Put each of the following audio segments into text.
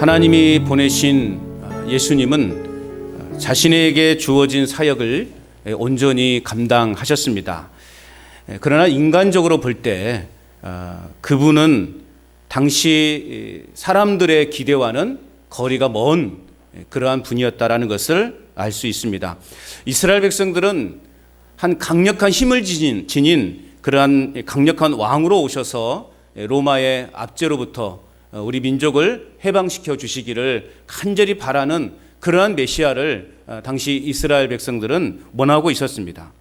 하나님이 보내신 예수님은 자신에게 주어진 사역을 온전히 감당하셨습니다. 그러나 인간적으로 볼 때 그분은 당시 사람들의 기대와는 거리가 먼 그러한 분이었다라는 것을 알 수 있습니다. 이스라엘 백성들은 한 강력한 힘을 지닌 그러한 강력한 왕으로 오셔서 로마의 압제로부터 우리 민족을 해방시켜 주시기를 간절히 바라는 그러한 메시아를 당시 이스라엘 백성들은 원하고 있었습니다.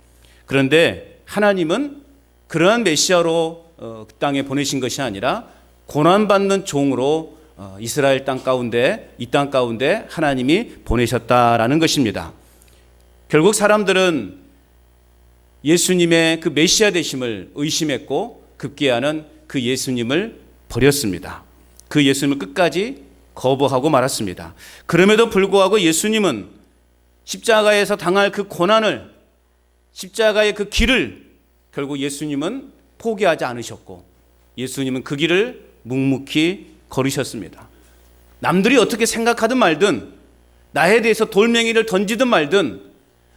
그런데 하나님은 그러한 메시아로 그 땅에 보내신 것이 아니라 고난받는 종으로 이스라엘 땅 가운데, 이 땅 가운데 하나님이 보내셨다라는 것입니다. 결국 사람들은 예수님의 그 메시아 되심을 의심했고 급기야는 그 예수님을 버렸습니다. 그 예수님을 끝까지 거부하고 말았습니다. 그럼에도 불구하고 예수님은 십자가에서 당할 그 고난을, 십자가의 그 길을 결국 예수님은 포기하지 않으셨고 예수님은 그 길을 묵묵히 걸으셨습니다. 남들이 어떻게 생각하든 말든, 나에 대해서 돌멩이를 던지든 말든,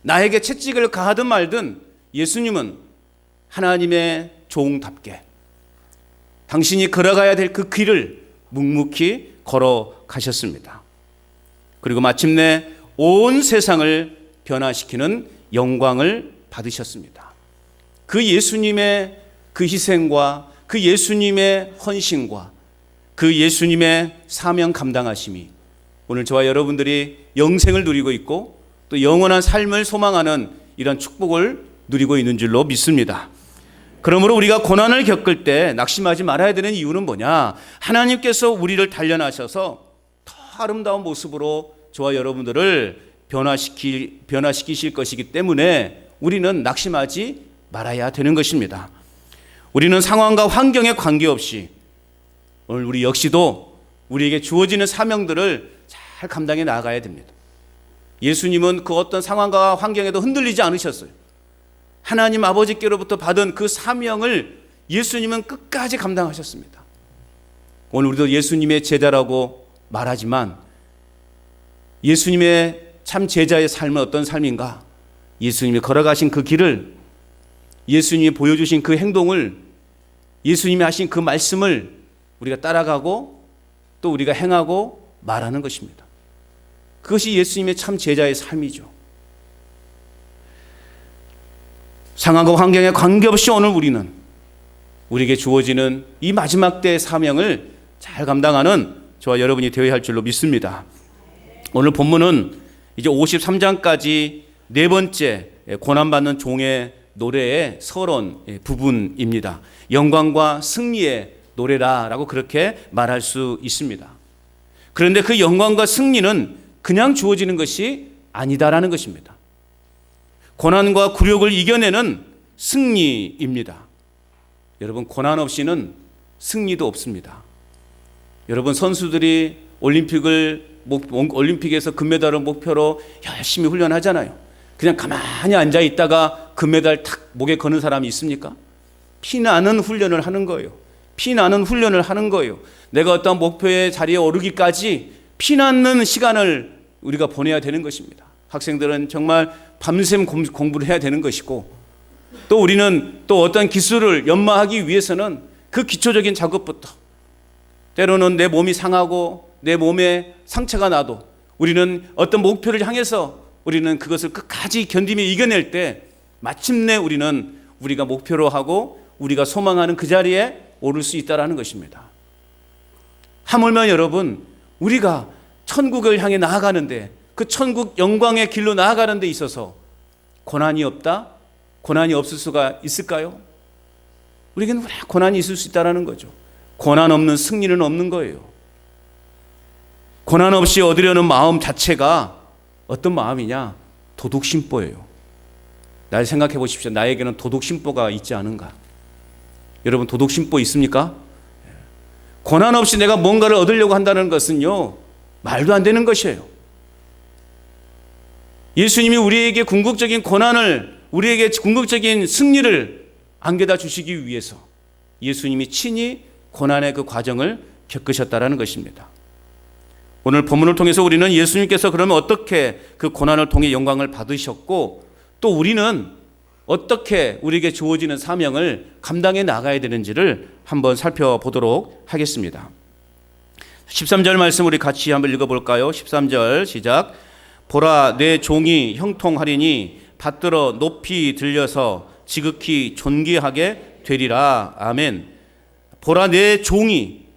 나에게 채찍을 가하든 말든 예수님은 하나님의 종답게 당신이 걸어가야 될 그 길을 묵묵히 걸어가셨습니다. 그리고 마침내 온 세상을 변화시키는 영광을 받으셨습니다. 그 예수님의 그 희생과 그 예수님의 헌신과 그 예수님의 사명 감당하심이 오늘 저와 여러분들이 영생을 누리고 있고 또 영원한 삶을 소망하는 이런 축복을 누리고 있는 줄로 믿습니다. 그러므로 우리가 고난을 겪을 때 낙심하지 말아야 되는 이유는 뭐냐? 하나님께서 우리를 단련하셔서 더 아름다운 모습으로 저와 여러분들을 변화시키실 것이기 때문에 우리는 낙심하지 말아야 되는 것입니다. 우리는 상황과 환경에 관계없이 오늘 우리 역시도 우리에게 주어지는 사명들을 잘 감당해 나가야 됩니다. 예수님은 그 어떤 상황과 환경에도 흔들리지 않으셨어요. 하나님 아버지께로부터 받은 그 사명을 예수님은 끝까지 감당하셨습니다. 오늘 우리도 예수님의 제자라고 말하지만 예수님의 참 제자의 삶은 어떤 삶인가? 예수님이 걸어가신 그 길을, 예수님이 보여주신 그 행동을, 예수님이 하신 그 말씀을 우리가 따라가고 또 우리가 행하고 말하는 것입니다. 그것이 예수님의 참 제자의 삶이죠. 상황과 환경에 관계없이 오늘 우리는 우리에게 주어지는 이 마지막 때의 사명을 잘 감당하는 저와 여러분이 되어야 할 줄로 믿습니다. 오늘 본문은 이제 53장까지 네 번째 고난받는 종의 노래의 서론 부분입니다. 영광과 승리의 노래라라고 그렇게 말할 수 있습니다. 그런데 그 영광과 승리는 그냥 주어지는 것이 아니다라는 것입니다. 고난과 굴욕을 이겨내는 승리입니다. 여러분, 고난 없이는 승리도 없습니다. 여러분, 선수들이 올림픽에서 금메달을 목표로 열심히 훈련하잖아요. 그냥 가만히 앉아 있다가 금메달 탁 목에 거는 사람이 있습니까? 피나는 훈련을 하는 거예요. 피나는 훈련을 하는 거예요. 내가 어떤 목표의 자리에 오르기까지 피나는 시간을 우리가 보내야 되는 것입니다. 학생들은 정말 밤샘 공부를 해야 되는 것이고 또 우리는 또 어떤 기술을 연마하기 위해서는 그 기초적인 작업부터 때로는 내 몸이 상하고 내 몸에 상처가 나도 우리는 어떤 목표를 향해서 우리는 그것을 끝까지 견디며 이겨낼 때 마침내 우리가 목표로 하고 우리가 소망하는 그 자리에 오를 수 있다는 것입니다. 하물며 여러분, 우리가 천국을 향해 나아가는데 그 천국 영광의 길로 나아가는 데 있어서 고난이 없다? 고난이 없을 수가 있을까요? 우리에게는 왜 고난이 있을 수 있다는 거죠. 고난 없는 승리는 없는 거예요. 고난 없이 얻으려는 마음 자체가 어떤 마음이냐? 도둑심보예요. 날 생각해 보십시오. 나에게는 도둑심보가 있지 않은가? 여러분, 도둑심보 있습니까? 고난 없이 내가 뭔가를 얻으려고 한다는 것은요, 말도 안 되는 것이에요. 예수님이 우리에게 궁극적인 고난을, 우리에게 궁극적인 승리를 안겨다 주시기 위해서 예수님이 친히 고난의 그 과정을 겪으셨다라는 것입니다. 오늘 본문을 통해서 우리는 예수님께서 그러면 어떻게 그 고난을 통해 영광을 받으셨고 또 우리는 어떻게 우리에게 주어지는 사명을 감당해 나가야 되는지를 한번 살펴보도록 하겠습니다. 13절 말씀 우리 같이 한번 읽어볼까요? 13절 시작. 보라 내 종이 형통하리니 받들어 높이 들려서 지극히 존귀하게 되리라. 아멘. 보라 내 종이,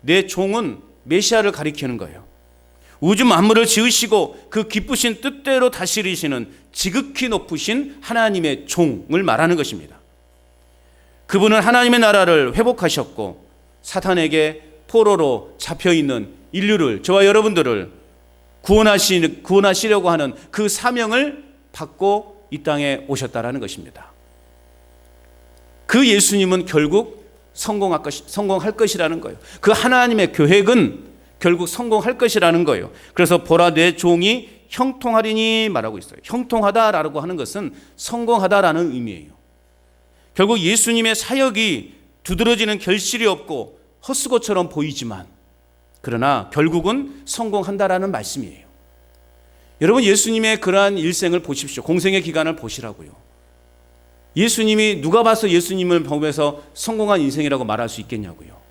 내 종은 메시아를 가리키는 거예요. 우주 만물을 지으시고 그 기쁘신 뜻대로 다스리시는 지극히 높으신 하나님의 종을 말하는 것입니다. 그분은 하나님의 나라를 회복하셨고 사탄에게 포로로 잡혀있는 인류를, 저와 여러분들을 구원하시려고 하는 그 사명을 받고 이 땅에 오셨다라는 것입니다. 그 예수님은 결국 성공할 것이라는 거예요. 그 하나님의 계획은 결국 성공할 것이라는 거예요. 그래서 보라 내 종이 형통하리니 말하고 있어요. 형통하다라고 하는 것은 성공하다라는 의미예요. 결국 예수님의 사역이 두드러지는 결실이 없고 헛수고처럼 보이지만 그러나 결국은 성공한다라는 말씀이에요. 여러분 예수님의 그러한 일생을 보십시오. 공생의 기간을 보시라고요. 예수님이 누가 봐서 예수님을 보면서 성공한 인생이라고 말할 수 있겠냐고요.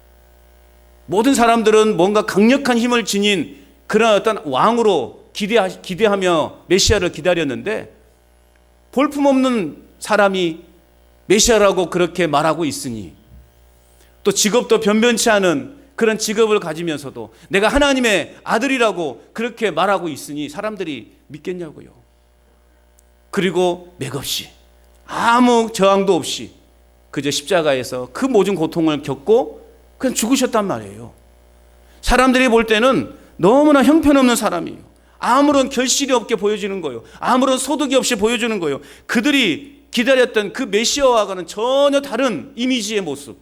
모든 사람들은 뭔가 강력한 힘을 지닌 그런 어떤 왕으로 기대하며 메시아를 기다렸는데 볼품없는 사람이 메시아라고 그렇게 말하고 있으니 또 직업도 변변치 않은 그런 직업을 가지면서도 내가 하나님의 아들이라고 그렇게 말하고 있으니 사람들이 믿겠냐고요. 그리고 맥없이 아무 저항도 없이 그저 십자가에서 그 모든 고통을 겪고 그냥 죽으셨단 말이에요. 사람들이 볼 때는 너무나 형편없는 사람이에요. 아무런 결실이 없게 보여지는 거예요. 아무런 소득이 없이 보여주는 거예요. 그들이 기다렸던 그 메시아와는 전혀 다른 이미지의 모습.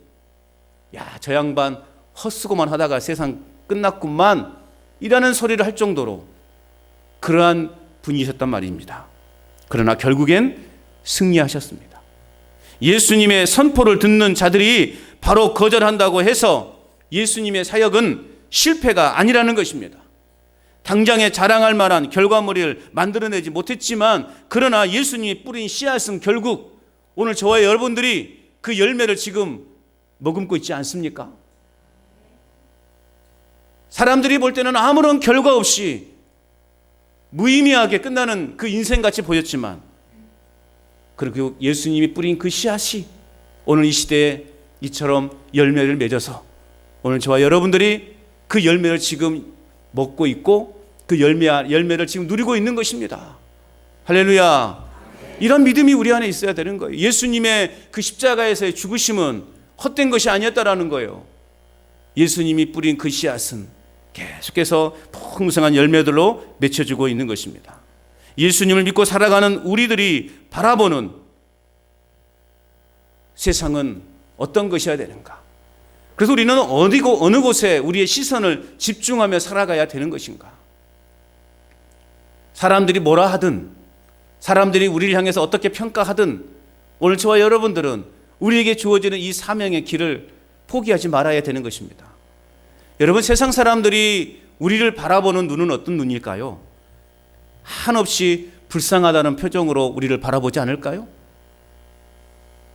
야, 저 양반 헛수고만 하다가 세상 끝났구만 이라는 소리를 할 정도로 그러한 분이셨단 말입니다. 그러나 결국엔 승리하셨습니다. 예수님의 선포를 듣는 자들이 바로 거절한다고 해서 예수님의 사역은 실패가 아니라는 것입니다. 당장에 자랑할 만한 결과물을 만들어내지 못했지만 그러나 예수님이 뿌린 씨앗은 결국 오늘 저와 여러분들이 그 열매를 지금 머금고 있지 않습니까? 사람들이 볼 때는 아무런 결과 없이 무의미하게 끝나는 그 인생같이 보였지만 그리고 예수님이 뿌린 그 씨앗이 오늘 이 시대에 이처럼 열매를 맺어서 오늘 저와 여러분들이 그 열매를 지금 먹고 있고 그 열매를 지금 누리고 있는 것입니다. 할렐루야. 이런 믿음이 우리 안에 있어야 되는 거예요. 예수님의 그 십자가에서의 죽으심은 헛된 것이 아니었다라는 거예요. 예수님이 뿌린 그 씨앗은 계속해서 풍성한 열매들로 맺혀지고 있는 것입니다. 예수님을 믿고 살아가는 우리들이 바라보는 세상은 어떤 것이어야 되는가? 그래서 우리는 어느 곳에 우리의 시선을 집중하며 살아가야 되는 것인가? 사람들이 뭐라 하든, 사람들이 우리를 향해서 어떻게 평가하든 오늘 저와 여러분들은 우리에게 주어지는 이 사명의 길을 포기하지 말아야 되는 것입니다. 여러분, 세상 사람들이 우리를 바라보는 눈은 어떤 눈일까요? 한없이 불쌍하다는 표정으로 우리를 바라보지 않을까요?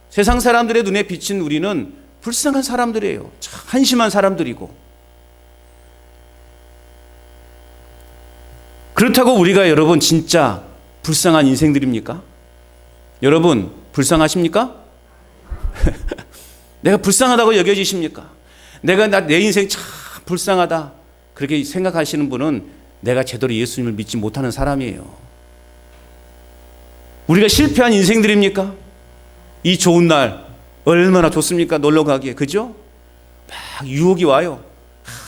세상 사람들의 눈에 비친 우리는 불쌍한 사람들이에요. 참 한심한 사람들이고. 그렇다고 우리가 여러분 진짜 불쌍한 인생들입니까? 여러분 불쌍하십니까? 내가 불쌍하다고 여겨지십니까? 내 인생 참 불쌍하다 그렇게 생각하시는 분은 내가 제대로 예수님을 믿지 못하는 사람이에요. 우리가 실패한 인생들입니까? 이 좋은 날 얼마나 좋습니까? 놀러 가기에. 그죠? 막 유혹이 와요.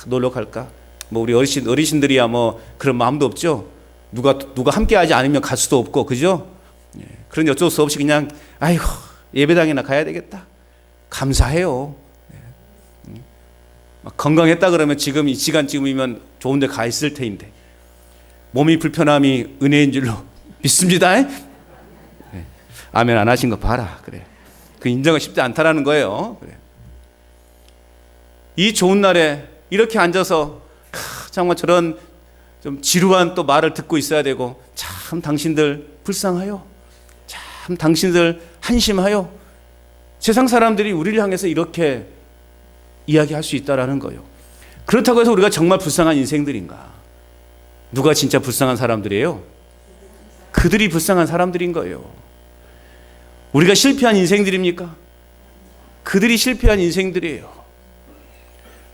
놀러 갈까? 뭐 우리 어르신들이야 뭐 그런 마음도 없죠. 누가 함께하지 않으면 갈 수도 없고, 그죠? 그런 어쩔 수 없이 그냥 아이고 예배당이나 가야 되겠다. 감사해요. 건강했다 그러면 지금 이 시간쯤이면 좋은 데 가 있을 테인데 몸이 불편함이 은혜인 줄로 믿습니다. 아멘 안 하신 거 봐라. 그래. 그 인정은 쉽지 않다라는 거예요. 그래. 이 좋은 날에 이렇게 앉아서 정말 저런 좀 지루한 또 말을 듣고 있어야 되고, 참 당신들 불쌍하여, 참 당신들 한심하여. 세상 사람들이 우리를 향해서 이렇게 이야기할 수 있다라는 거예요. 그렇다고 해서 우리가 정말 불쌍한 인생들인가? 누가 진짜 불쌍한 사람들이에요? 그들이 불쌍한 사람들인 거예요. 우리가 실패한 인생들입니까? 그들이 실패한 인생들이에요.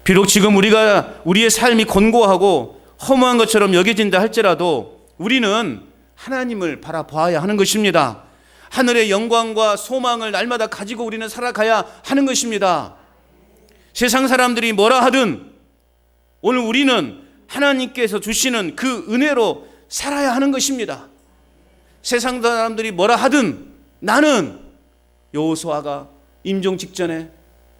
비록 지금 우리의 삶이 곤고하고 허무한 것처럼 여겨진다 할지라도 우리는 하나님을 바라봐야 하는 것입니다. 하늘의 영광과 소망을 날마다 가지고 우리는 살아가야 하는 것입니다. 세상 사람들이 뭐라 하든 오늘 우리는 하나님께서 주시는 그 은혜로 살아야 하는 것입니다. 세상 사람들이 뭐라 하든 나는, 여호수아가 임종 직전에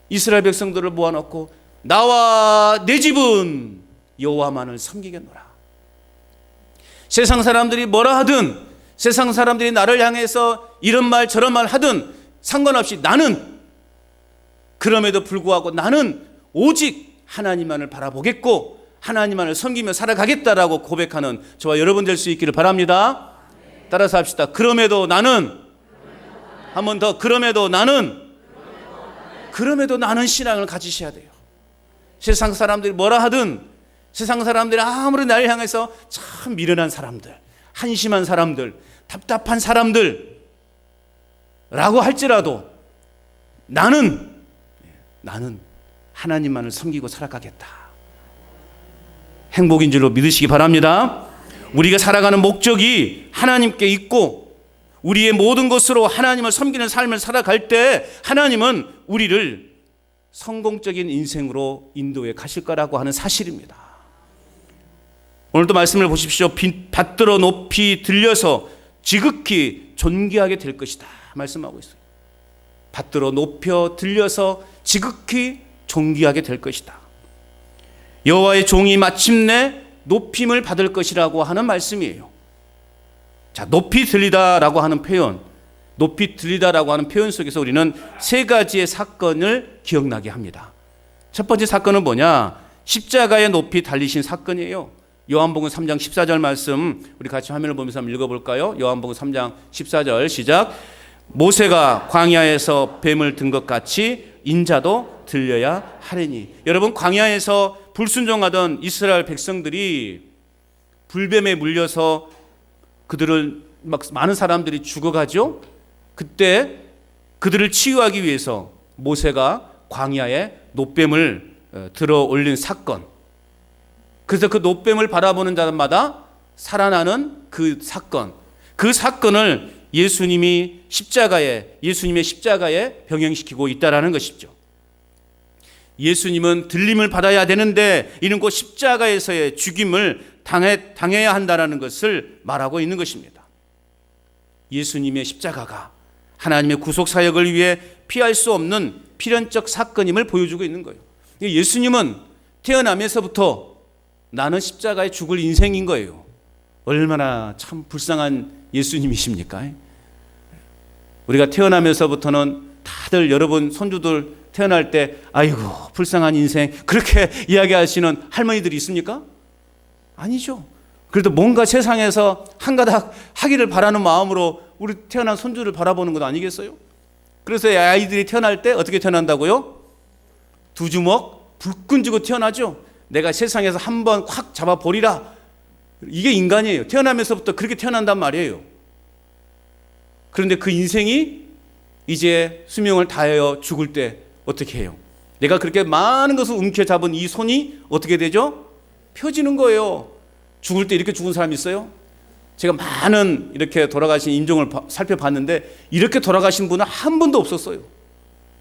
이스라엘 백성들을 모아놓고 나와 내 집은 여호와만을 섬기겠노라. 세상 사람들이 뭐라 하든, 세상 사람들이 나를 향해서 이런 말 저런 말 하든 상관없이 나는, 그럼에도 불구하고 나는 오직 하나님만을 바라보겠고 하나님만을 섬기며 살아가겠다라고 고백하는 저와 여러분 될 수 있기를 바랍니다. 따라서 합시다. 그럼에도 나는, 한 번 더, 그럼에도 나는 신앙을 가지셔야 돼요. 세상 사람들이 뭐라 하든, 세상 사람들이 아무리 나를 향해서 참 미련한 사람들, 한심한 사람들, 답답한 사람들 라고 할지라도 나는 하나님만을 섬기고 살아가겠다. 행복인 줄로 믿으시기 바랍니다. 우리가 살아가는 목적이 하나님께 있고 우리의 모든 것으로 하나님을 섬기는 삶을 살아갈 때 하나님은 우리를 성공적인 인생으로 인도해 가실 거라고 하는 사실입니다. 오늘도 말씀을 보십시오. 받들어 높이 들려서 지극히 존귀하게 될 것이다 말씀하고 있어요. 받들어 높여 들려서 지극히 존귀하게 될 것이다. 여호와의 종이 마침내 높임을 받을 것이라고 하는 말씀이에요. 자, 높이 들리다라고 하는 표현, 높이 들리다라고 하는 표현 속에서 우리는 세 가지의 사건을 기억나게 합니다. 첫 번째 사건은 뭐냐? 십자가에 높이 달리신 사건이에요. 요한복음 3장 14절 말씀 우리 같이 화면을 보면서 한번 읽어볼까요? 요한복음 3장 14절 시작. 모세가 광야에서 뱀을 든 것 같이 인자도 들려야 하리니. 여러분, 광야에서 불순종하던 이스라엘 백성들이 불뱀에 물려서 그들을 막 많은 사람들이 죽어가죠. 그때 그들을 치유하기 위해서 모세가 광야에 놋뱀을 들어 올린 사건. 그래서 그 놋뱀을 바라보는 자마다 살아나는 그 사건. 그 사건을 예수님의 십자가에 병행시키고 있다라는 것이죠. 예수님은 들림을 받아야 되는데 이는 곧 십자가에서의 죽임을 당해야 한다는 것을 말하고 있는 것입니다. 예수님의 십자가가 하나님의 구속 사역을 위해 피할 수 없는 필연적 사건임을 보여주고 있는 거예요. 예수님은 태어나면서부터 나는 십자가에 죽을 인생인 거예요. 얼마나 참 불쌍한 예수님이십니까? 우리가 태어나면서부터는 다들 여러분 손주들 태어날 때 아이고 불쌍한 인생 그렇게 이야기하시는 할머니들이 있습니까? 아니죠. 그래도 뭔가 세상에서 한가닥 하기를 바라는 마음으로 우리 태어난 손주를 바라보는 것 아니겠어요? 그래서 아이들이 태어날 때 어떻게 태어난다고요? 두 주먹 불끈 쥐고 태어나죠. 내가 세상에서 한번 확 잡아버리라. 이게 인간이에요. 태어나면서부터 그렇게 태어난단 말이에요. 그런데 그 인생이 이제 수명을 다하여 죽을 때 어떻게 해요? 내가 그렇게 많은 것을 움켜잡은 이 손이 어떻게 되죠? 펴지는 거예요. 죽을 때 이렇게 죽은 사람이 있어요? 제가 많은 이렇게 돌아가신 인종을 살펴봤는데 이렇게 돌아가신 분은 한 분도 없었어요.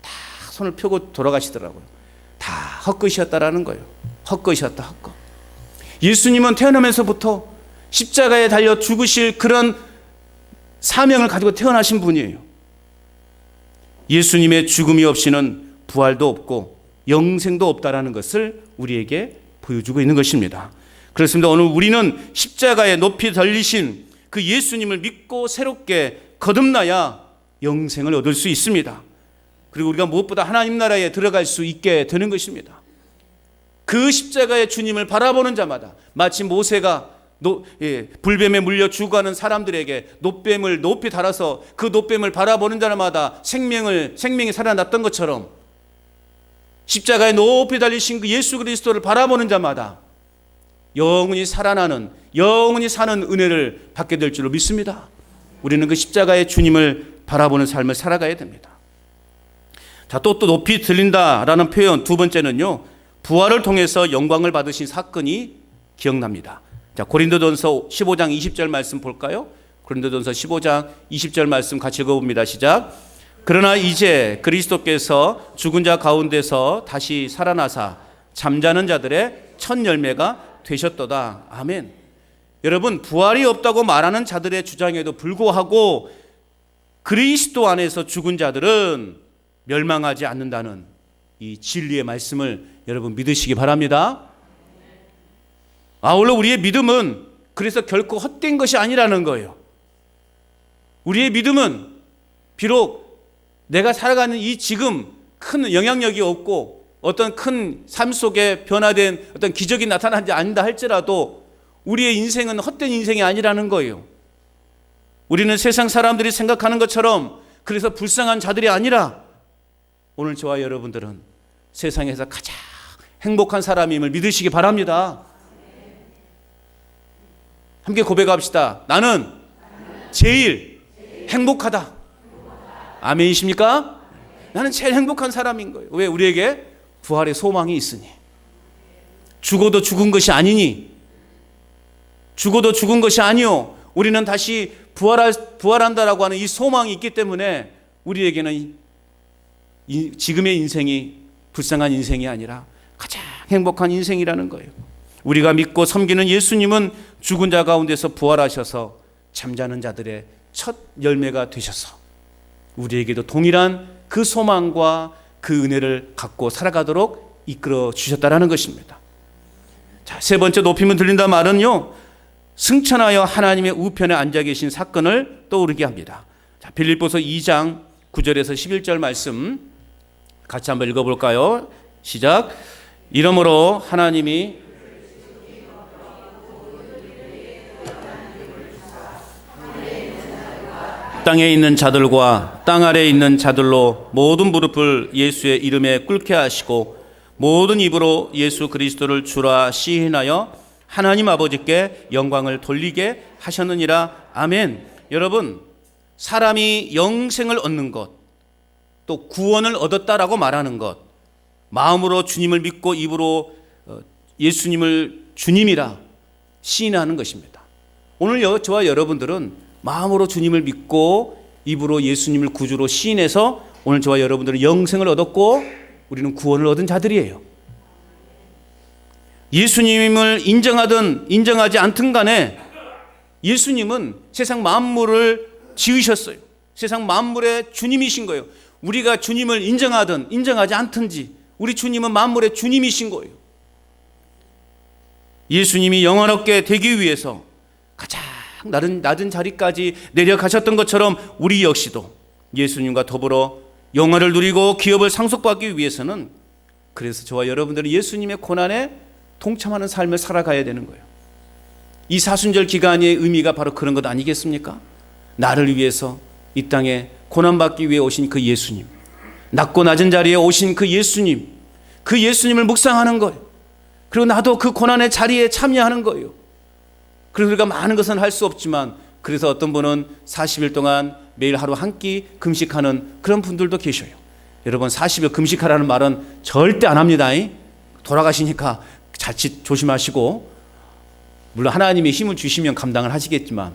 다 손을 펴고 돌아가시더라고요. 다 헛것이었다라는 거예요. 헛것이었다, 헛것. 예수님은 태어나면서부터 십자가에 달려 죽으실 그런 사명을 가지고 태어나신 분이에요. 예수님의 죽음이 없이는 부활도 없고 영생도 없다라는 것을 우리에게 보여주고 있는 것입니다. 그렇습니다. 오늘 우리는 십자가에 높이 달리신 그 예수님을 믿고 새롭게 거듭나야 영생을 얻을 수 있습니다. 그리고 우리가 무엇보다 하나님 나라에 들어갈 수 있게 되는 것입니다. 그 십자가의 주님을 바라보는 자마다 마치 모세가 불뱀에 물려 죽어가는 사람들에게 놋뱀을 높이 달아서 그 놋뱀을 바라보는 자마다 생명이 살아났던 것처럼 십자가에 높이 달리신 그 예수 그리스도를 바라보는 자마다 영원히 살아나는, 영원히 사는 은혜를 받게 될 줄로 믿습니다. 우리는 그 십자가의 주님을 바라보는 삶을 살아가야 됩니다. 자, 또 높이 들린다라는 표현 두 번째는요, 부활을 통해서 영광을 받으신 사건이 기억납니다. 자, 고린도전서 15장 20절 말씀 볼까요? 고린도전서 15장 20절 말씀 같이 읽어봅니다. 시작. 그러나 이제 그리스도께서 죽은 자 가운데서 다시 살아나사 잠자는 자들의 첫 열매가 되셨도다. 아멘. 여러분, 부활이 없다고 말하는 자들의 주장에도 불구하고 그리스도 안에서 죽은 자들은 멸망하지 않는다는 이 진리의 말씀을 여러분 믿으시기 바랍니다. 아울러 우리의 믿음은 그래서 결코 헛된 것이 아니라는 거예요. 우리의 믿음은 비록 내가 살아가는 이 지금 큰 영향력이 없고 어떤 큰 삶 속에 변화된 어떤 기적이 나타나지 않는다 할지라도 우리의 인생은 헛된 인생이 아니라는 거예요. 우리는 세상 사람들이 생각하는 것처럼 그래서 불쌍한 자들이 아니라 오늘 저와 여러분들은 세상에서 가장 행복한 사람임을 믿으시기 바랍니다. 함께 고백합시다. 나는 제일 행복하다. 아멘이십니까? 나는 제일 행복한 사람인 거예요. 왜? 우리에게 부활의 소망이 있으니. 죽어도 죽은 것이 아니니. 죽어도 죽은 것이 아니요. 우리는 다시 부활한다라고 하는 이 소망이 있기 때문에 우리에게는 지금의 인생이 불쌍한 인생이 아니라 가장 행복한 인생이라는 거예요. 우리가 믿고 섬기는 예수님은 죽은 자 가운데서 부활하셔서 잠자는 자들의 첫 열매가 되셔서 우리에게도 동일한 그 소망과 그 은혜를 갖고 살아가도록 이끌어 주셨다라는 것입니다. 자, 세 번째 높이면 들린다 말은요, 승천하여 하나님의 우편에 앉아 계신 사건을 떠오르게 합니다. 자, 빌립보서 2장 9절에서 11절 말씀 같이 한번 읽어볼까요? 시작. 이러므로 하나님이 땅에 있는 자들과 땅 아래에 있는 자들로 모든 무릎을 예수의 이름에 꿇게 하시고 모든 입으로 예수 그리스도를 주라 시인하여 하나님 아버지께 영광을 돌리게 하셨느니라. 아멘. 여러분, 사람이 영생을 얻는 것, 또 구원을 얻었다라고 말하는 것, 마음으로 주님을 믿고 입으로 예수님을 주님이라 시인하는 것입니다. 오늘 저와 여러분들은 마음으로 주님을 믿고 입으로 예수님을 구주로 시인해서 오늘 저와 여러분들은 영생을 얻었고 우리는 구원을 얻은 자들이에요. 예수님을 인정하든 인정하지 않든 간에 예수님은 세상 만물을 지으셨어요. 세상 만물의 주님이신 거예요. 우리가 주님을 인정하든 인정하지 않든지 우리 주님은 만물의 주님이신 거예요. 예수님이 영원하게 되기 위해서 가장 낮은 자리까지 내려가셨던 것처럼 우리 역시도 예수님과 더불어 영화를 누리고 기업을 상속받기 위해서는 그래서 저와 여러분들은 예수님의 고난에 동참하는 삶을 살아가야 되는 거예요. 이 사순절 기간의 의미가 바로 그런 것 아니겠습니까? 나를 위해서 이 땅에 고난받기 위해 오신 그 예수님, 낮고 낮은 자리에 오신 그 예수님, 그 예수님을 묵상하는 거예요. 그리고 나도 그 고난의 자리에 참여하는 거예요. 그래서 우리가 많은 것은 할 수 없지만 그래서 어떤 분은 40일 동안 매일 하루 한 끼 금식하는 그런 분들도 계셔요. 여러분, 40일 금식하라는 말은 절대 안 합니다. 돌아가시니까 자칫 조심하시고, 물론 하나님이 힘을 주시면 감당을 하시겠지만,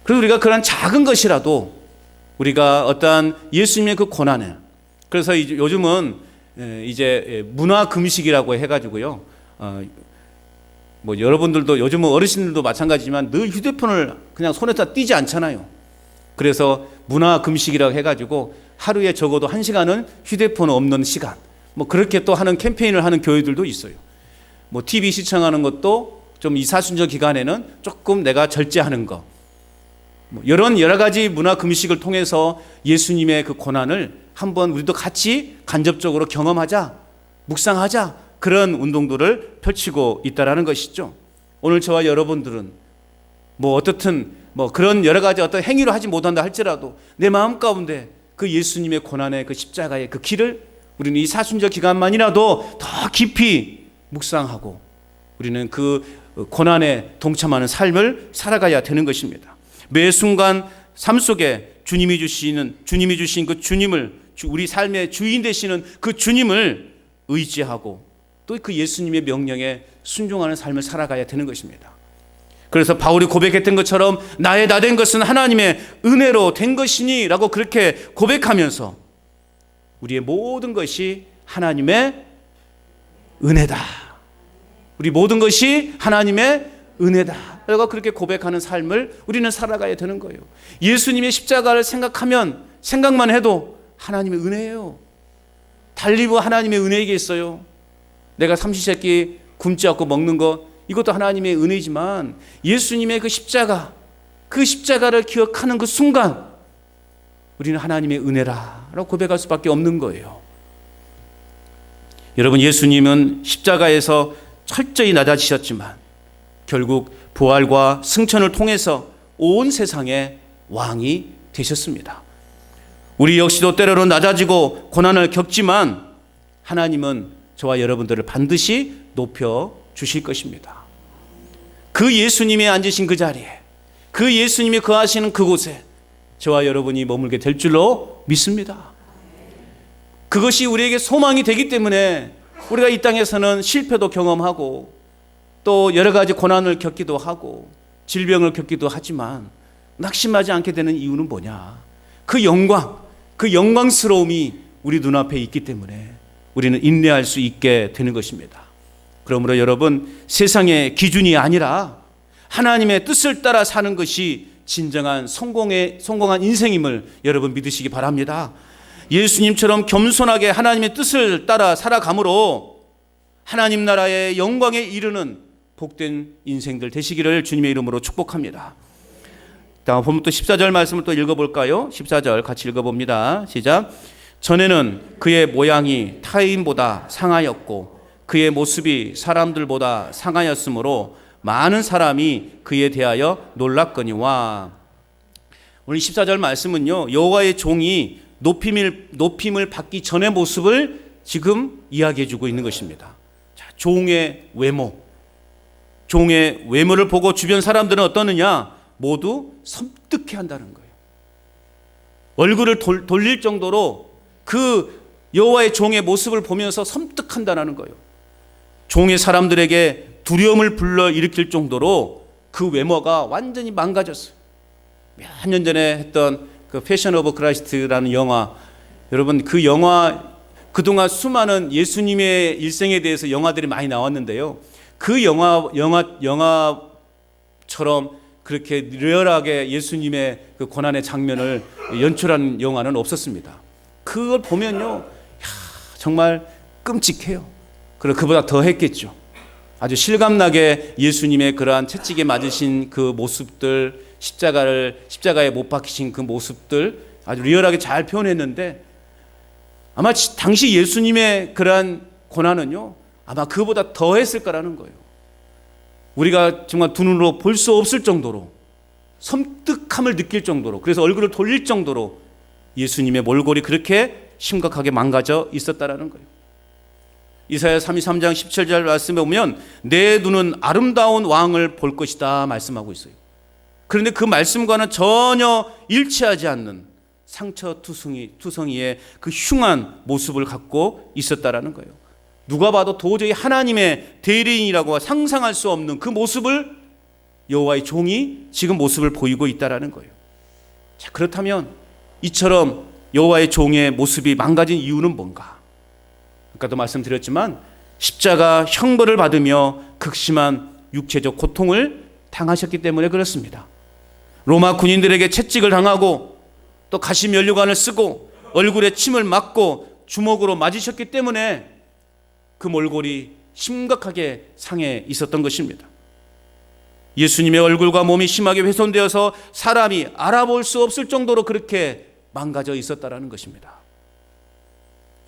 그래서 우리가 그런 작은 것이라도 우리가 어떠한 예수님의 그 고난에, 그래서 요즘은 이제 문화 금식이라고 해가지고요, 뭐 여러분들도 요즘은 어르신들도 마찬가지지만 늘 휴대폰을 그냥 손에다 띄지 않잖아요. 그래서 문화 금식이라고 해가지고 하루에 적어도 1시간은 휴대폰 없는 시간, 뭐 그렇게 또 하는 캠페인을 하는 교회들도 있어요. 뭐 TV 시청하는 것도 좀 이 사순절 기간에는 조금 내가 절제하는 거, 뭐 이런 여러 가지 문화 금식을 통해서 예수님의 그 고난을 한번 우리도 같이 간접적으로 경험하자, 묵상하자, 그런 운동들을 펼치고 있다라는 것이죠. 오늘 저와 여러분들은 어떻든 그런 여러 가지 어떤 행위를 하지 못한다 할지라도 내 마음 가운데 그 예수님의 고난의 그 십자가의 그 길을 우리는 이 사순절 기간만이라도 더 깊이 묵상하고 우리는 그 고난에 동참하는 삶을 살아가야 되는 것입니다. 매 순간 삶 속에 주님이 주신 그 주님을, 우리 삶의 주인 되시는 그 주님을 의지하고 또 그 예수님의 명령에 순종하는 삶을 살아가야 되는 것입니다. 그래서 바울이 고백했던 것처럼 나의 나 된 것은 하나님의 은혜로 된 것이니 라고 그렇게 고백하면서 우리의 모든 것이 하나님의 은혜다. 우리 모든 것이 하나님의 은혜다. 라고 그렇게 고백하는 삶을 우리는 살아가야 되는 거예요. 예수님의 십자가를 생각만 해도 하나님의 은혜예요. 달리 하나님의 은혜이겠어요. 내가 삼시세끼 굶지 않고 먹는 것, 이것도 하나님의 은혜이지만 예수님의 그 십자가를 기억하는 그 순간 우리는 하나님의 은혜라고 고백할 수밖에 없는 거예요. 여러분, 예수님은 십자가에서 철저히 낮아지셨지만 결국 부활과 승천을 통해서 온 세상의 왕이 되셨습니다. 우리 역시도 때로는 낮아지고 고난을 겪지만 하나님은 저와 여러분들을 반드시 높여 주실 것입니다. 그 예수님이 앉으신 그 자리에, 그 예수님이 거하시는 그곳에 저와 여러분이 머물게 될 줄로 믿습니다. 그것이 우리에게 소망이 되기 때문에 우리가 이 땅에서는 실패도 경험하고 또 여러 가지 고난을 겪기도 하고 질병을 겪기도 하지만 낙심하지 않게 되는 이유는 뭐냐? 그 영광스러움이 우리 눈앞에 있기 때문에 우리는 인내할 수 있게 되는 것입니다. 그러므로 여러분, 세상의 기준이 아니라 하나님의 뜻을 따라 사는 것이 진정한 성공한 인생임을 여러분 믿으시기 바랍니다. 예수님처럼 겸손하게 하나님의 뜻을 따라 살아감으로 하나님 나라의 영광에 이르는 복된 인생들 되시기를 주님의 이름으로 축복합니다. 다음 본문부터 14절 말씀을 또 읽어볼까요? 14절 같이 읽어봅니다. 시작. 전에는 그의 모양이 타인보다 상하였고 그의 모습이 사람들보다 상하였으므로 많은 사람이 그에 대하여 놀랐거니와. 오늘 14절 말씀은요, 여호와의 종이 높임을 받기 전의 모습을 지금 이야기해 주고 있는 것입니다. 자, 종의 외모를 보고 주변 사람들은 어떠느냐? 모두 섬뜩해 한다는 거예요. 얼굴을 돌릴 정도로 그 여호와의 종의 모습을 보면서 섬뜩한다는 거예요. 종의 사람들에게 두려움을 불러일으킬 정도로 그 외모가 완전히 망가졌어요. 몇 년 전에 했던 그 패션 오브 크라이스트라는 영화, 여러분 그 영화, 그동안 수많은 예수님의 일생에 대해서 영화들이 많이 나왔는데요, 그 영화처럼 그렇게 리얼하게 예수님의 그 고난의 장면을 연출한 영화는 없었습니다. 그걸 보면요, 정말 끔찍해요. 그리고 그보다 더 했겠죠. 아주 실감나게 예수님의 그러한 채찍에 맞으신 그 모습들, 십자가에 못 박히신 그 모습들 아주 리얼하게 잘 표현했는데, 아마 당시 예수님의 그러한 고난은요, 아마 그보다 더 했을 거라는 거예요. 우리가 정말 두 눈으로 볼 수 없을 정도로 섬뜩함을 느낄 정도로, 그래서 얼굴을 돌릴 정도로 예수님의 몰골이 그렇게 심각하게 망가져 있었다라는 거예요. 이사야 33장 17절 말씀에 보면 내 눈은 아름다운 왕을 볼 것이다 말씀하고 있어요. 그런데 그 말씀과는 전혀 일치하지 않는 상처투성이의 그 흉한 모습을 갖고 있었다라는 거예요. 누가 봐도 도저히 하나님의 대리인이라고 상상할 수 없는 그 모습을 여호와의 종이 지금 모습을 보이고 있다라는 거예요. 자, 그렇다면 이처럼 여호와의 종의 모습이 망가진 이유는 뭔가? 아까도 말씀드렸지만 십자가 형벌을 받으며 극심한 육체적 고통을 당하셨기 때문에 그렇습니다. 로마 군인들에게 채찍을 당하고 또 가시 면류관을 쓰고 얼굴에 침을 맞고 주먹으로 맞으셨기 때문에 그 몰골이 심각하게 상해 있었던 것입니다. 예수님의 얼굴과 몸이 심하게 훼손되어서 사람이 알아볼 수 없을 정도로 그렇게 망가져 있었다라는 것입니다.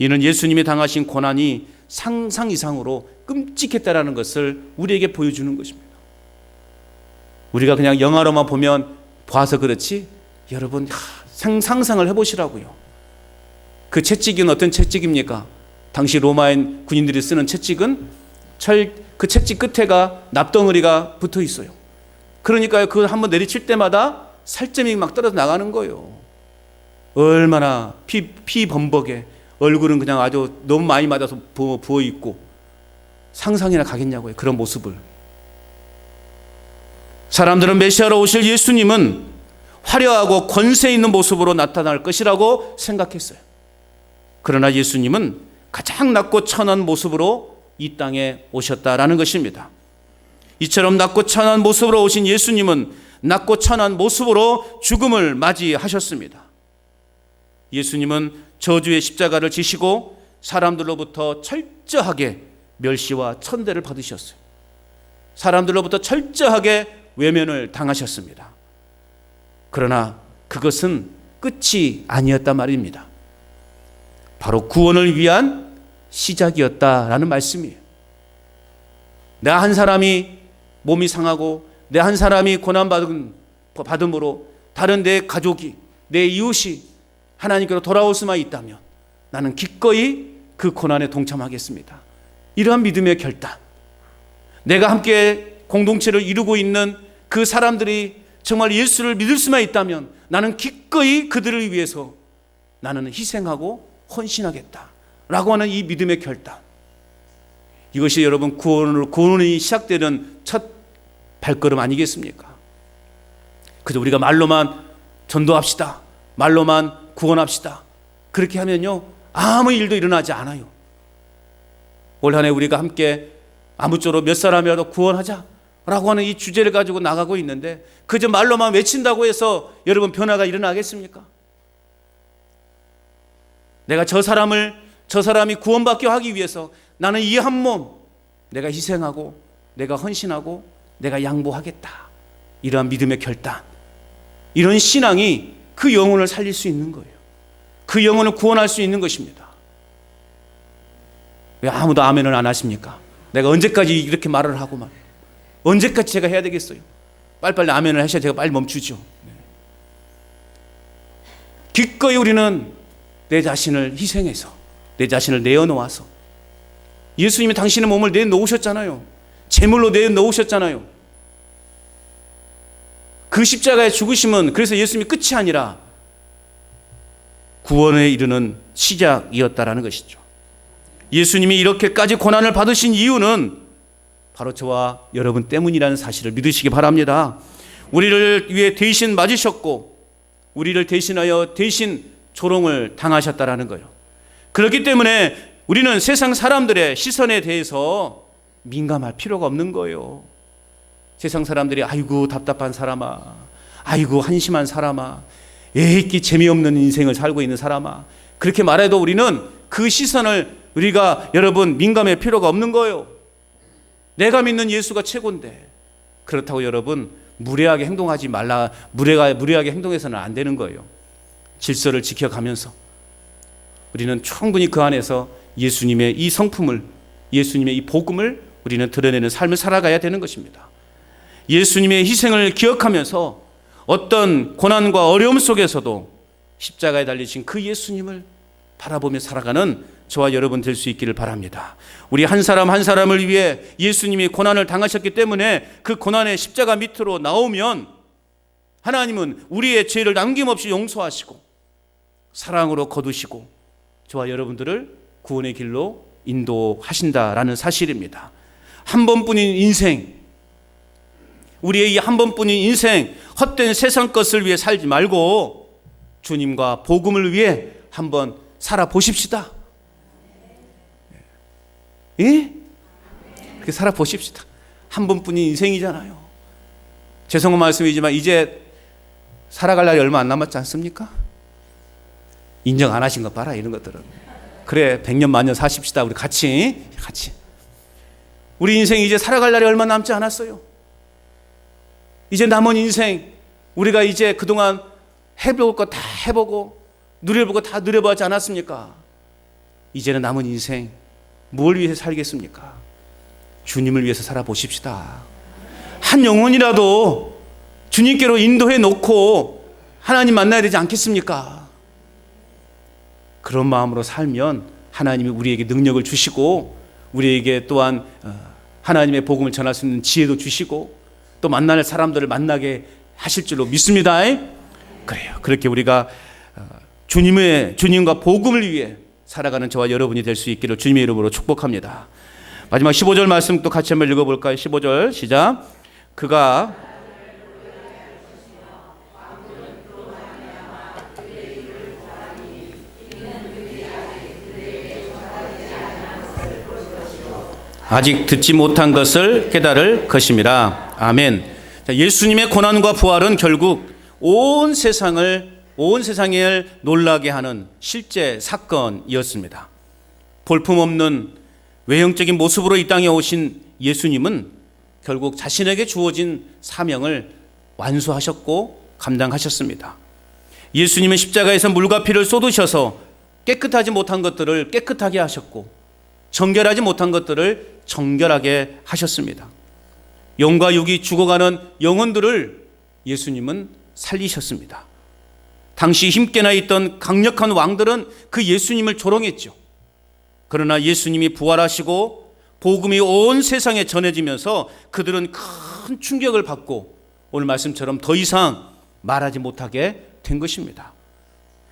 이는 예수님이 당하신 고난이 상상 이상으로 끔찍했다라는 것을 우리에게 보여주는 것입니다. 우리가 그냥 영화로만 보면 봐서 그렇지 여러분 상상을 해보시라고요. 그 채찍은 어떤 채찍입니까? 당시 로마인 군인들이 쓰는 채찍은 그 채찍 끝에가 납덩어리가 붙어 있어요. 그러니까 그걸 한번 내리칠 때마다 살점이 막 떨어져 나가는 거예요. 얼마나 피 범벅에 얼굴은 그냥 아주 너무 많이 맞아서 부어 있고 상상이나 가겠냐고요. 그런 모습을. 사람들은 메시아로 오실 예수님은 화려하고 권세 있는 모습으로 나타날 것이라고 생각했어요. 그러나 예수님은 가장 낮고 천한 모습으로 이 땅에 오셨다라는 것입니다. 이처럼 낮고 천한 모습으로 오신 예수님은 낮고 천한 모습으로 죽음을 맞이하셨습니다. 예수님은 저주의 십자가를 지시고 사람들로부터 철저하게 멸시와 천대를 받으셨어요. 사람들로부터 철저하게 외면을 당하셨습니다. 그러나 그것은 끝이 아니었단 말입니다. 바로 구원을 위한 시작이었다라는 말씀이에요. 내 한 사람이 몸이 상하고 내 한 사람이 고난받음으로 다른 내 가족이 내 이웃이 하나님께로 돌아올 수만 있다면 나는 기꺼이 그 고난에 동참하겠습니다. 이러한 믿음의 결단, 내가 함께 공동체를 이루고 있는 그 사람들이 정말 예수를 믿을 수만 있다면 나는 기꺼이 그들을 위해서 나는 희생하고 헌신하겠다라고 하는 이 믿음의 결단, 이것이 여러분 구원이 시작되는 첫 발걸음 아니겠습니까? 그저 우리가 말로만 전도합시다, 말로만 구원합시다, 그렇게 하면요 아무 일도 일어나지 않아요. 올 한 해 우리가 함께 아무쪼록 몇 사람이라도 구원하자라고 하는 이 주제를 가지고 나가고 있는데 그저 말로만 외친다고 해서 여러분 변화가 일어나겠습니까? 내가 저 사람이 구원받게 하기 위해서 나는 이 한 몸 내가 희생하고 내가 헌신하고 내가 양보하겠다, 이러한 믿음의 결단, 이런 신앙이 그 영혼을 살릴 수 있는 거예요. 그 영혼을 구원할 수 있는 것입니다. 왜 아무도 아멘을 안 하십니까? 내가 언제까지 이렇게 말을 하고만, 언제까지 제가 해야 되겠어요? 빨리빨리 아멘을 하셔야 제가 빨리 멈추죠. 기꺼이 우리는 내 자신을 희생해서 내 자신을 내어놓아서, 예수님이 당신의 몸을 내놓으셨잖아요. 제물로 내놓으셨잖아요. 그 십자가의 죽으심은 그래서 예수님이 끝이 아니라 구원에 이르는 시작이었다라는 것이죠. 예수님이 이렇게까지 고난을 받으신 이유는 바로 저와 여러분 때문이라는 사실을 믿으시기 바랍니다. 우리를 위해 대신 맞으셨고 우리를 대신하여 대신 조롱을 당하셨다라는 거예요. 그렇기 때문에 우리는 세상 사람들의 시선에 대해서 민감할 필요가 없는 거예요. 세상 사람들이 아이고 답답한 사람아, 아이고 한심한 사람아, 에이끼 재미없는 인생을 살고 있는 사람아, 그렇게 말해도 우리는 그 시선을 우리가 여러분 민감할 필요가 없는 거예요. 내가 믿는 예수가 최고인데, 그렇다고 여러분 무례하게 행동하지 말라, 무례하게 행동해서는 안 되는 거예요. 질서를 지켜가면서 우리는 충분히 그 안에서 예수님의 이 성품을, 예수님의 이 복음을 우리는 드러내는 삶을 살아가야 되는 것입니다. 예수님의 희생을 기억하면서 어떤 고난과 어려움 속에서도 십자가에 달리신 그 예수님을 바라보며 살아가는 저와 여러분 될 수 있기를 바랍니다. 우리 한 사람 한 사람을 위해 예수님이 고난을 당하셨기 때문에 그 고난의 십자가 밑으로 나오면 하나님은 우리의 죄를 남김없이 용서하시고 사랑으로 거두시고 저와 여러분들을 구원의 길로 인도하신다라는 사실입니다. 한 번뿐인 인생, 우리의 이 한 번뿐인 인생, 헛된 세상 것을 위해 살지 말고 주님과 복음을 위해 한번 살아보십시다. 예? 그렇게 살아보십시다. 한 번뿐인 인생이잖아요. 죄송한 말씀이지만 이제 살아갈 날이 얼마 안 남았지 않습니까? 인정 안 하신 거 봐라, 이런 것들은. 그래, 100년 만년 사십시다. 우리 같이. 우리 인생 이제 살아갈 날이 얼마 남지 않았어요. 이제 남은 인생, 우리가 이제 그동안 해볼 거 다 해보고 누려볼 거 다 누려보지 않았습니까? 이제는 남은 인생 뭘 위해서 살겠습니까? 주님을 위해서 살아보십시다. 한 영혼이라도 주님께로 인도해 놓고 하나님 만나야 되지 않겠습니까? 그런 마음으로 살면 하나님이 우리에게 능력을 주시고 우리에게 또한 하나님의 복음을 전할 수 있는 지혜도 주시고 또 만날 사람들을 만나게 하실 줄로 믿습니다. 그래요. 그렇게 우리가 주님과 복음을 위해 살아가는 저와 여러분이 될 수 있기를 주님의 이름으로 축복합니다. 마지막 15절 말씀 또 같이 한번 읽어볼까요? 15절 시작. 그가 아직 듣지 못한 것을 깨달을 것임이라. 아멘. 예수님의 고난과 부활은 결국 온 세상을 놀라게 하는 실제 사건이었습니다. 볼품없는 외형적인 모습으로 이 땅에 오신 예수님은 결국 자신에게 주어진 사명을 완수하셨고 감당하셨습니다. 예수님은 십자가에서 물과 피를 쏟으셔서 깨끗하지 못한 것들을 깨끗하게 하셨고 정결하지 못한 것들을 정결하게 하셨습니다. 영과 육이 죽어가는 영혼들을 예수님은 살리셨습니다. 당시 힘께나 있던 강력한 왕들은 그 예수님을 조롱했죠. 그러나 예수님이 부활하시고 복음이 온 세상에 전해지면서 그들은 큰 충격을 받고 오늘 말씀처럼 더 이상 말하지 못하게 된 것입니다.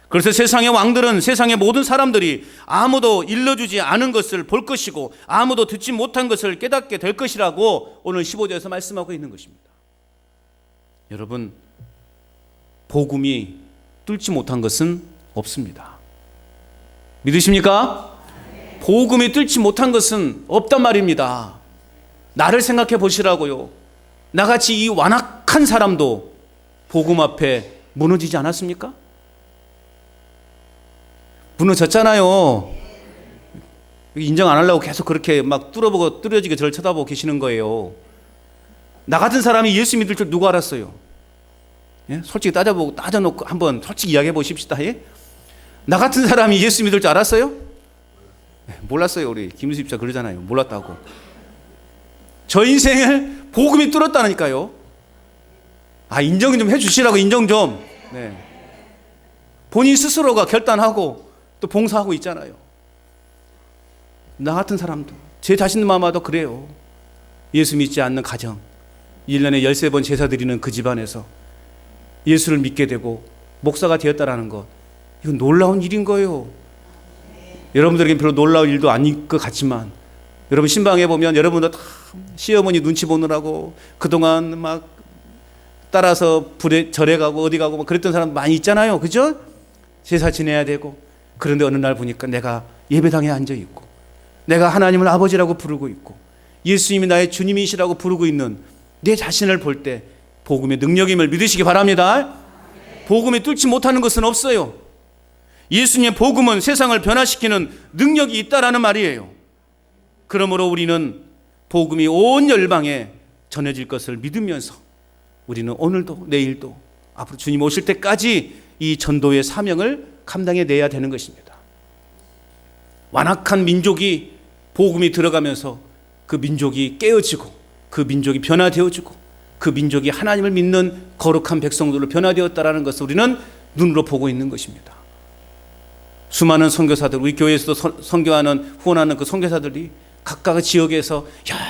그래서 세상의 왕들은 세상의 모든 사람들이 아무도 일러주지 않은 것을 볼 것이고 아무도 듣지 못한 것을 깨닫게 될 것이라고 오늘 15절에서 말씀하고 있는 것입니다. 여러분, 복음이 뚫지 못한 것은 없습니다. 믿으십니까? 복음이 뚫지 못한 것은 없단 말입니다. 나를 생각해 보시라고요. 나같이 이 완악한 사람도 복음 앞에 무너지지 않았습니까? 무너졌잖아요. 인정 안 하려고 계속 그렇게 막 뚫어지게 저를 쳐다보고 계시는 거예요. 나 같은 사람이 예수 믿을 줄 누가 알았어요? 예? 솔직히 따져놓고 한번 솔직히 이야기해 보십시다. 예? 나 같은 사람이 예수 믿을 줄 알았어요? 몰랐어요. 우리 김수희 집사 그러잖아요. 몰랐다고. 저 인생을 복음이 뚫었다니까요. 인정 좀 해주시라고. 인정 좀. 네. 본인 스스로가 결단하고 또 봉사하고 있잖아요. 나 같은 사람도 제 자신만마도 그래요. 예수 믿지 않는 가정, 1년에 13번 제사 드리는 그 집안에서 예수를 믿게 되고 목사가 되었다라는 것, 이건 놀라운 일인 거예요. 여러분들에겐 별로 놀라운 일도 아닐 것 같지만 여러분 신방에 보면 여러분도 다 시어머니 눈치 보느라고 그동안 막 따라서 절에 가고 어디 가고 막 그랬던 사람 많이 있잖아요. 그죠? 제사 지내야 되고. 그런데 어느 날 보니까 내가 예배당에 앉아 있고 내가 하나님을 아버지라고 부르고 있고 예수님이 나의 주님이시라고 부르고 있는 내 자신을 볼 때 복음의 능력임을 믿으시기 바랍니다. 복음이 뚫지 못하는 것은 없어요. 예수님의 복음은 세상을 변화시키는 능력이 있다라는 말이에요. 그러므로 우리는 복음이 온 열방에 전해질 것을 믿으면서 우리는 오늘도 내일도 앞으로 주님 오실 때까지 이 전도의 사명을 감당해내야 되는 것입니다. 완악한 민족이 복음이 들어가면서 그 민족이 깨어지고 그 민족이 변화되어지고 그 민족이 하나님을 믿는 거룩한 백성들로 변화되었다라는 것을 우리는 눈으로 보고 있는 것입니다. 수많은 선교사들, 우리 교회에서도 선교하는 후원하는 그 선교사들이 각각의 지역에서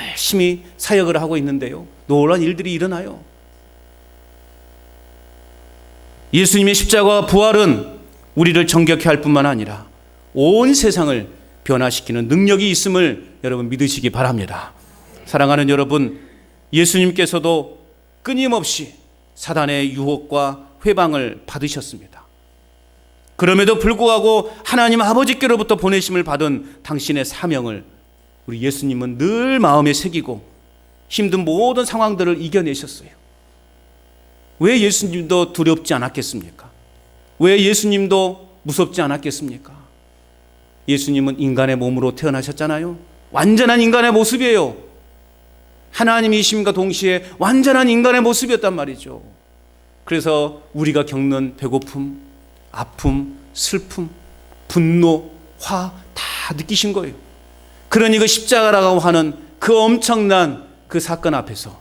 열심히 사역을 하고 있는데요, 놀라운 일들이 일어나요. 예수님의 십자가와 부활은 우리를 정결케 할 뿐만 아니라 온 세상을 변화시키는 능력이 있음을 여러분 믿으시기 바랍니다. 사랑하는 여러분, 예수님께서도 끊임없이 사단의 유혹과 회방을 받으셨습니다. 그럼에도 불구하고 하나님 아버지께로부터 보내심을 받은 당신의 사명을 우리 예수님은 늘 마음에 새기고 힘든 모든 상황들을 이겨내셨어요. 왜 예수님도 두렵지 않았겠습니까? 왜 예수님도 무섭지 않았겠습니까? 예수님은 인간의 몸으로 태어나셨잖아요. 완전한 인간의 모습이에요. 하나님이심과 동시에 완전한 인간의 모습이었단 말이죠. 그래서 우리가 겪는 배고픔, 아픔, 슬픔, 분노, 화 다 느끼신 거예요. 그러니 그 십자가라고 하는 그 엄청난 그 사건 앞에서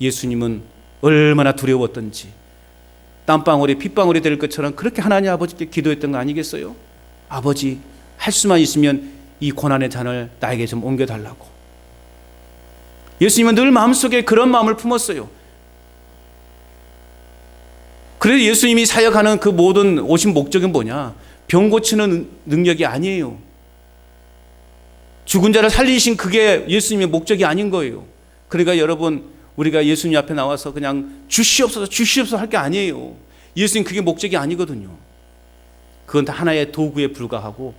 예수님은 얼마나 두려웠던지 땀방울이 핏방울이 될 것처럼 그렇게 하나님 아버지께 기도했던 거 아니겠어요? 아버지, 할 수만 있으면 이 고난의 잔을 나에게 좀 옮겨달라고. 예수님은 늘 마음속에 그런 마음을 품었어요. 그래서 예수님이 사역하는 그 모든 오신 목적은 뭐냐? 병 고치는 능력이 아니에요. 죽은 자를 살리신 그게 예수님의 목적이 아닌 거예요. 그러니까 여러분, 우리가 예수님 앞에 나와서 그냥 주시옵소서 주시옵소서 할 게 아니에요. 예수님 그게 목적이 아니거든요. 그건 다 하나의 도구에 불과하고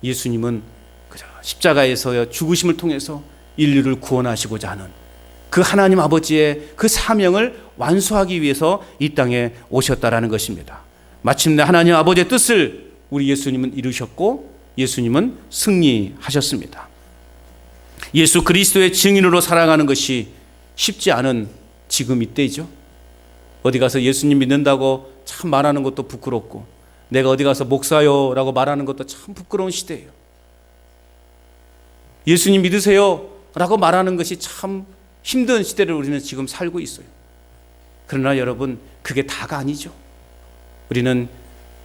예수님은 십자가에서의 죽으심을 통해서 인류를 구원하시고자 하는 그 하나님 아버지의 그 사명을 완수하기 위해서 이 땅에 오셨다라는 것입니다. 마침내 하나님 아버지의 뜻을 우리 예수님은 이루셨고 예수님은 승리하셨습니다. 예수 그리스도의 증인으로 살아가는 것이 쉽지 않은 지금 이때이죠. 어디 가서 예수님 믿는다고 참 말하는 것도 부끄럽고 내가 어디 가서 목사요 라고 말하는 것도 참 부끄러운 시대예요. 예수님 믿으세요 라고 말하는 것이 참 힘든 시대를 우리는 지금 살고 있어요. 그러나 여러분, 그게 다가 아니죠. 우리는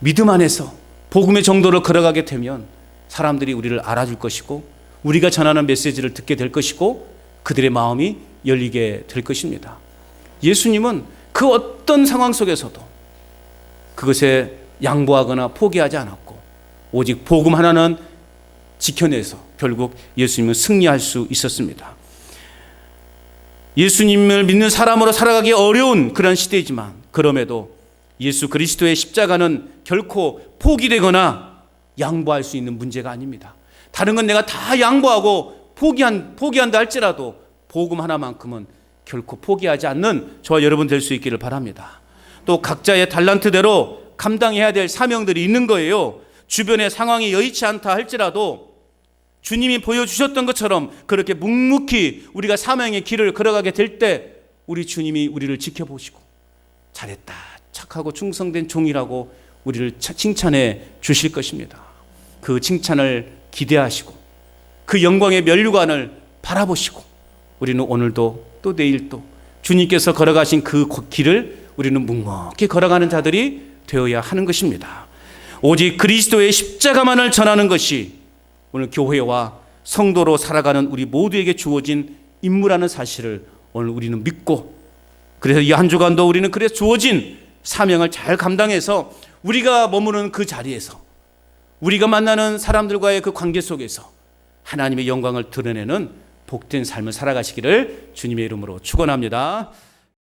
믿음 안에서 복음의 정도로 걸어가게 되면 사람들이 우리를 알아줄 것이고 우리가 전하는 메시지를 듣게 될 것이고 그들의 마음이 열리게 될 것입니다. 예수님은 그 어떤 상황 속에서도 그것에 양보하거나 포기하지 않았고 오직 복음 하나는 지켜내서 결국 예수님은 승리할 수 있었습니다. 예수님을 믿는 사람으로 살아가기 어려운 그런 시대이지만 그럼에도 예수 그리스도의 십자가는 결코 포기되거나 양보할 수 있는 문제가 아닙니다. 다른 건 내가 다 양보하고 포기한다 할지라도 복음 하나만큼은 결코 포기하지 않는 저와 여러분 될 수 있기를 바랍니다. 또 각자의 달란트대로 감당해야 될 사명들이 있는 거예요. 주변의 상황이 여의치 않다 할지라도 주님이 보여주셨던 것처럼 그렇게 묵묵히 우리가 사명의 길을 걸어가게 될 때 우리 주님이 우리를 지켜보시고 잘했다, 착하고 충성된 종이라고 우리를 칭찬해 주실 것입니다. 그 칭찬을 기대하시고 그 영광의 면류관을 바라보시고 우리는 오늘도 또 내일도 주님께서 걸어가신 그 길을 우리는 묵묵히 걸어가는 자들이 되어야 하는 것입니다. 오직 그리스도의 십자가만을 전하는 것이 오늘 교회와 성도로 살아가는 우리 모두에게 주어진 임무라는 사실을 오늘 우리는 믿고 그래서 이 한 주간도 우리는 그래서 주어진 사명을 잘 감당해서 우리가 머무는 그 자리에서 우리가 만나는 사람들과의 그 관계 속에서 하나님의 영광을 드러내는 복된 삶을 살아가시기를 주님의 이름으로 축원합니다.